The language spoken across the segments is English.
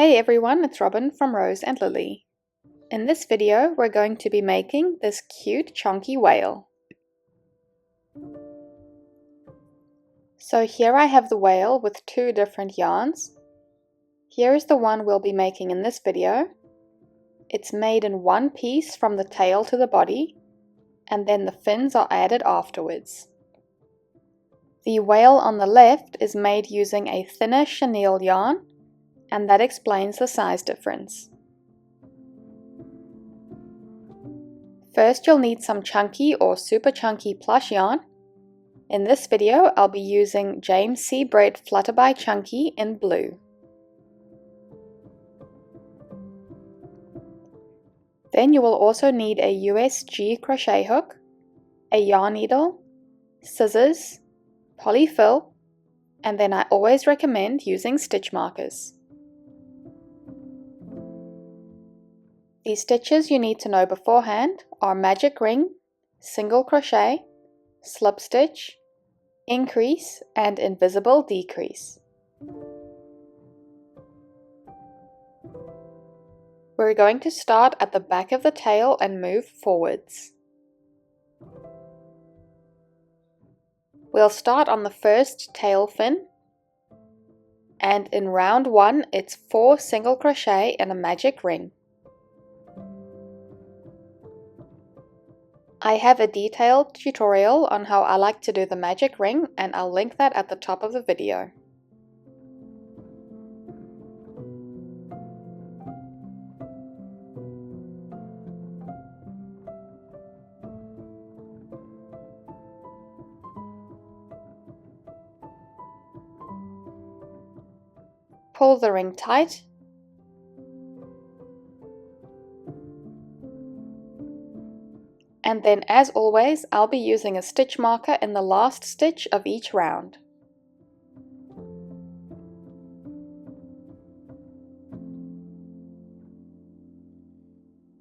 Hey everyone, it's Robin from Rose and Lily. In this video, we're going to be making this cute chunky whale. So here I have the whale with two different yarns. Here is the one we'll be making in this video. It's made in one piece from the tail to the body, and then the fins are added afterwards. The whale on the left is made using a thinner chenille yarn, and that explains the size difference. First, you'll need some chunky or super chunky plush yarn. In this video, I'll be using C Brett Flutterby Chunky in blue. Then you will also need a USG crochet hook, a yarn needle, scissors, polyfill, and then I always recommend using stitch markers. The stitches you need to know beforehand are magic ring, single crochet, slip stitch, increase, and invisible decrease. We're going to start at the back of the tail and move forwards. We'll start on the first tail fin, and in round 1 it's 4 single crochet and a magic ring. I have a detailed tutorial on how I like to do the magic ring, and I'll link that at the top of the video. Pull the ring tight. And then, as always, I'll be using a stitch marker in the last stitch of each round.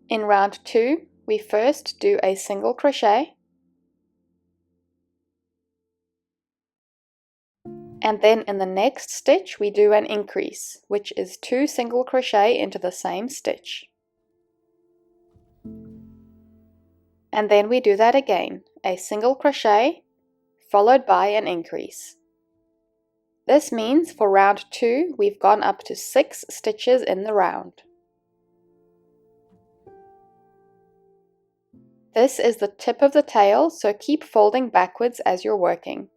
In round 2, we first do a single crochet, and then in the next stitch we do an increase, which is 2 single crochet into the same stitch. And then we do that again, a single crochet followed by an increase. This means for round 2 we've gone up to 6 stitches in the round. This is the tip of the tail, so keep folding backwards as you're working.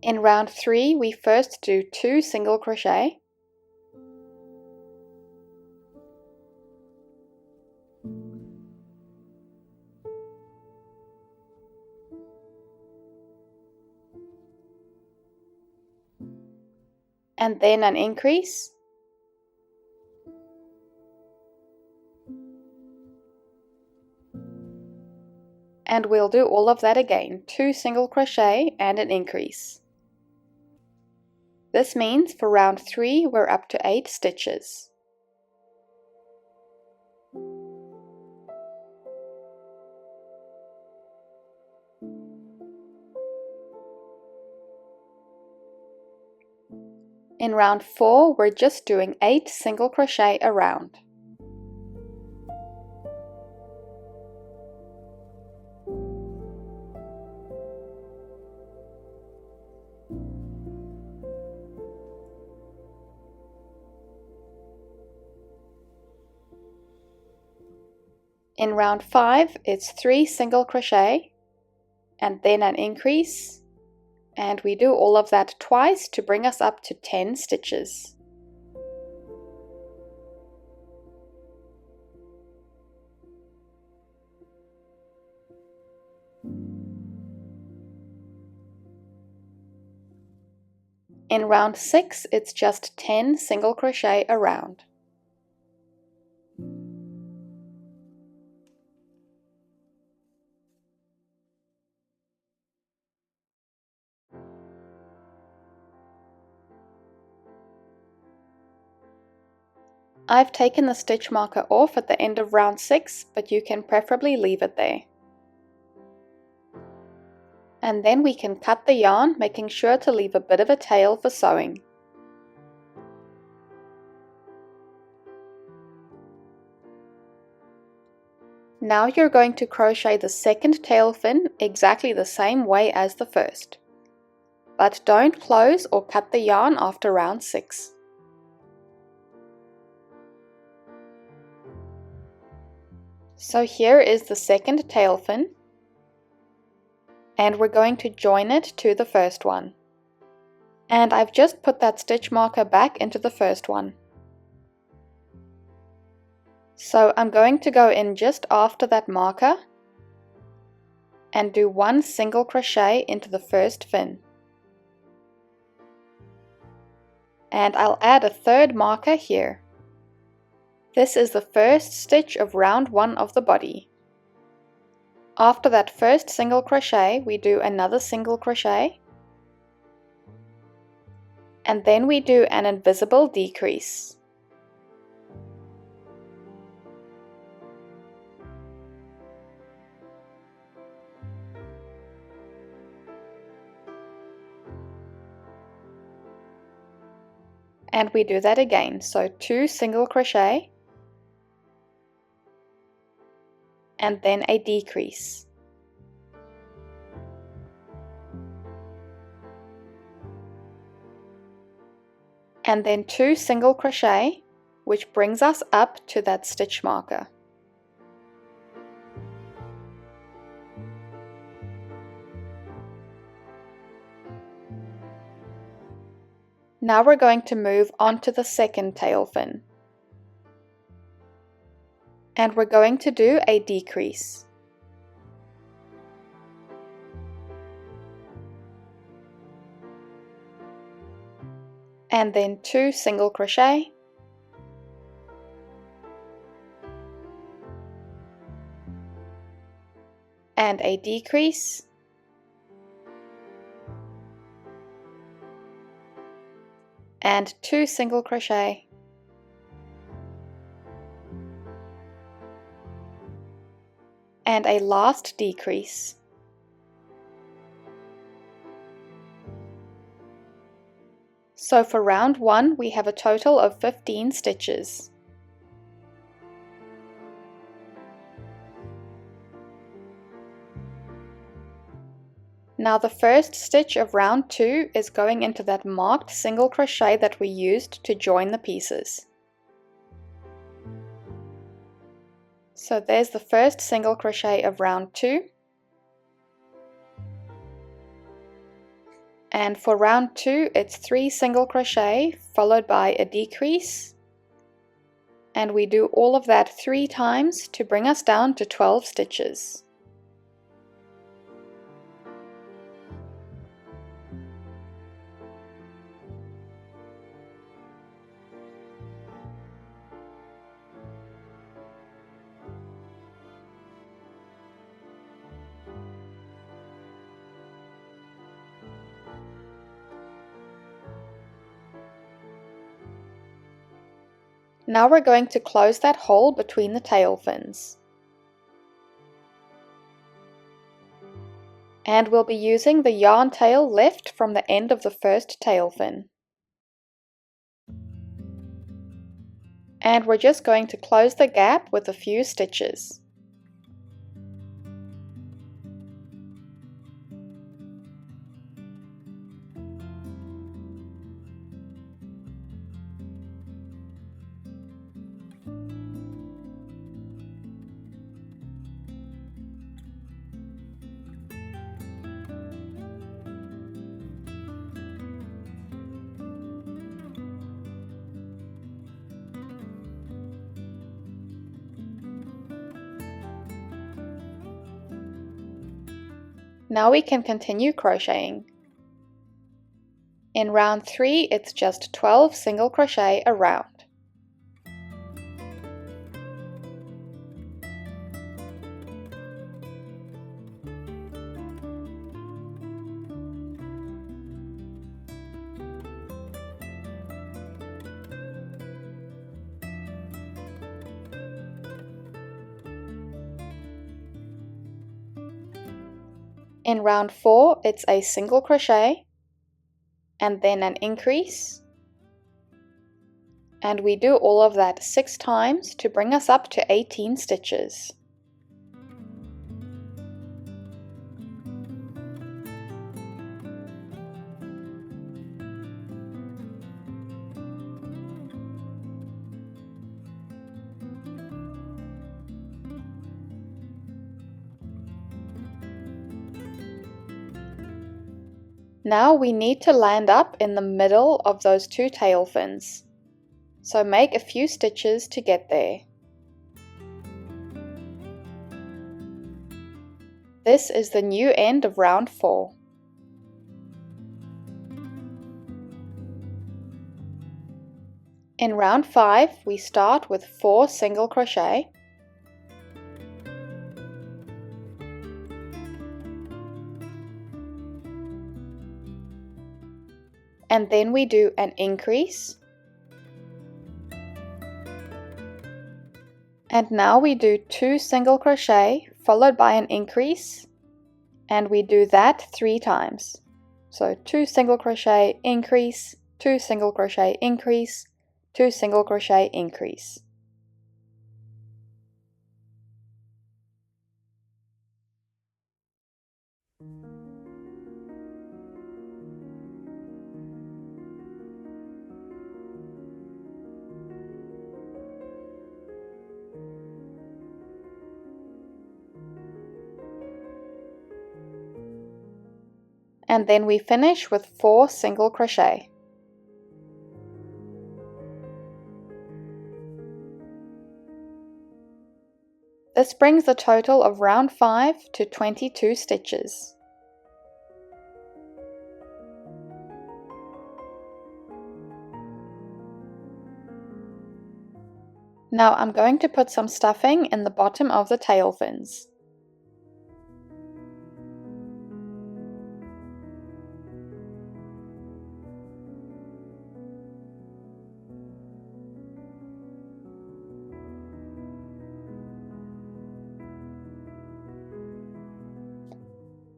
In round 3, we first do 2 single crochet, and then an increase, and we'll do all of that again, 2 single crochet and an increase. This means for round 3 we're up to 8 stitches. In round 4 we're just doing 8 single crochet a round. In round 5, it's 3 single crochet and then an increase, and we do all of that twice to bring us up to 10 stitches. In round 6, it's just 10 single crochet a round. I've taken the stitch marker off at the end of round 6, but you can preferably leave it there. And then we can cut the yarn, making sure to leave a bit of a tail for sewing. Now you're going to crochet the second tail fin exactly the same way as the first. But don't close or cut the yarn after round 6. So here is the second tail fin, and we're going to join it to the first one. And I've just put that stitch marker back into the first one. So I'm going to go in just after that marker and do 1 single crochet into the first fin. And I'll add a third marker here. This is the first stitch of round 1 of the body. After that first single crochet, we do another single crochet, and then we do an invisible decrease. And we do that again, so 2 single crochet and then a decrease. And then 2 single crochet, which brings us up to that stitch marker. Now we're going to move on to the second tail fin. And we're going to do a decrease. And then 2 single crochet. And a decrease. And 2 single crochet. And a last decrease. So for round 1 we have a total of 15 stitches. Now the first stitch of round 2 is going into that marked single crochet that we used to join the pieces. So there's the first single crochet of round 2. And for round 2 it's 3 single crochet followed by a decrease. And we do all of that 3 times to bring us down to 12 stitches. Now we're going to close that hole between the tail fins. And we'll be using the yarn tail left from the end of the first tail fin. And we're just going to close the gap with a few stitches. Now we can continue crocheting. In round 3 it's just 12 single crochet a round. In round 4, it's a single crochet and then an increase, and we do all of that 6 times to bring us up to 18 stitches. Now we need to land up in the middle of those 2 tail fins, so make a few stitches to get there. This is the new end of round 4. In round 5, we start with 4 single crochet, and then we do an increase, and now we do 2 single crochet followed by an increase, and we do that 3 times. So 2 single crochet, increase, 2 single crochet, increase, 2 single crochet, increase. And then we finish with 4 single crochet. This brings the total of round 5 to 22 stitches. Now I'm going to put some stuffing in the bottom of the tail fins.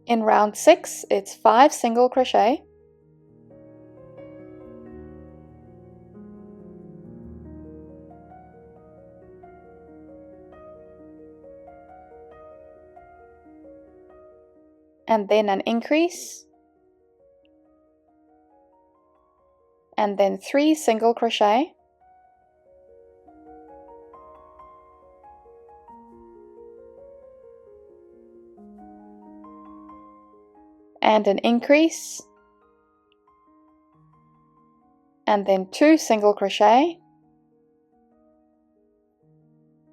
In round 6, it's 5 single crochet, and then an increase, and then 3 single crochet, and an increase, and then 2 single crochet,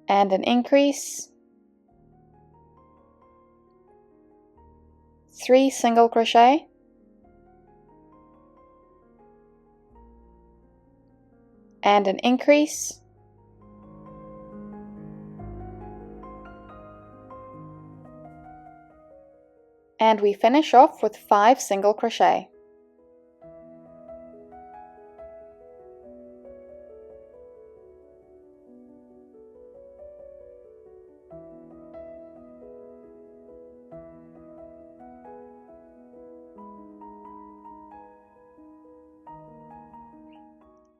and an increase, 3 single crochet, and an increase, and we finish off with 5 single crochet.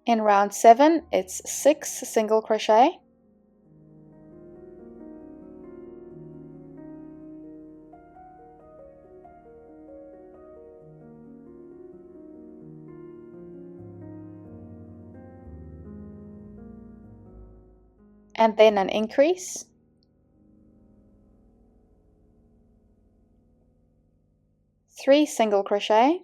In round 7, it's 6 single crochet, and then an increase, three single crochet,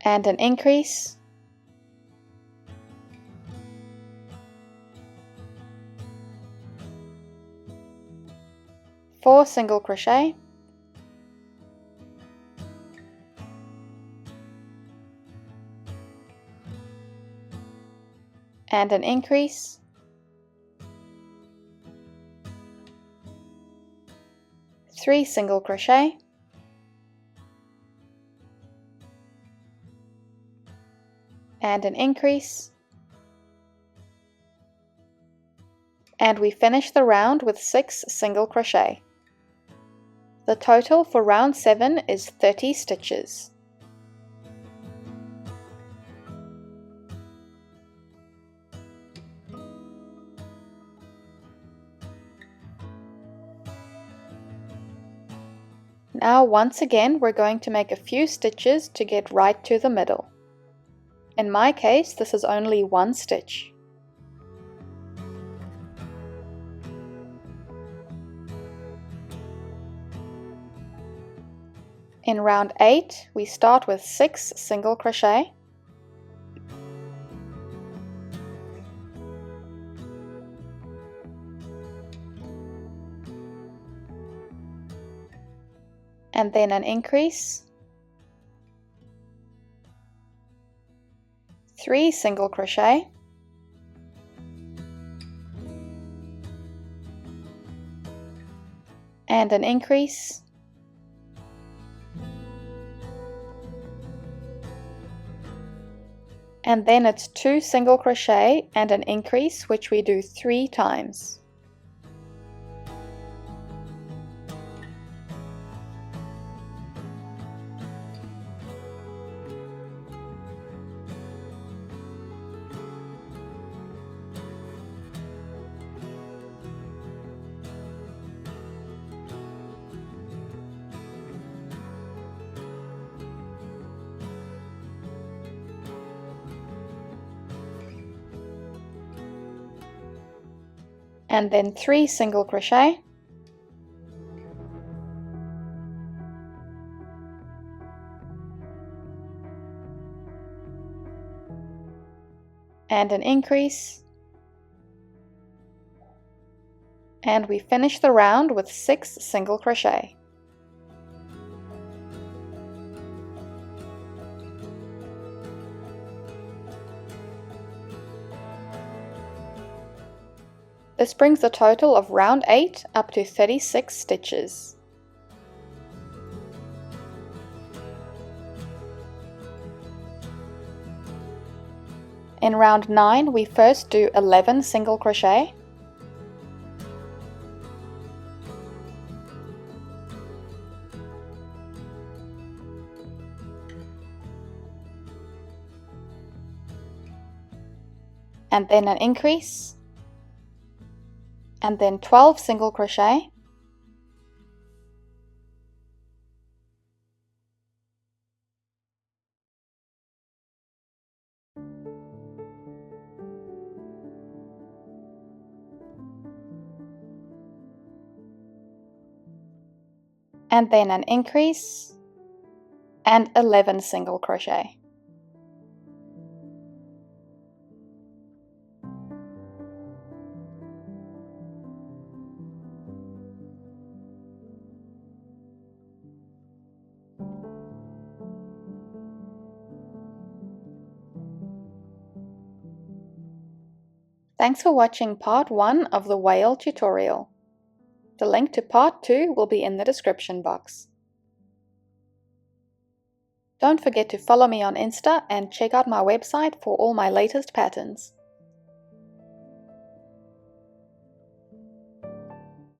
and an increase, four single crochet, and an increase, three single crochet, and an increase, and we finish the round with 6 single crochet. The total for round 7 is 30 stitches. Now once again we're going to make a few stitches to get right to the middle. In my case this is only 1 stitch. In round 8 we start with 6 single crochet. And then an increase, 3 single crochet, and an increase, and then it's 2 single crochet and an increase, which we do 3 times. And then 3 single crochet, and an increase, and we finish the round with 6 single crochet. This brings the total of round 8 up to 36 stitches. In round 9 we first do 11 single crochet, and then an increase, and then 12 single crochet, and then an increase, and 11 single crochet. Thanks for watching part 1 of the whale tutorial. The link to part 2 will be in the description box. Don't forget to follow me on Insta and check out my website for all my latest patterns.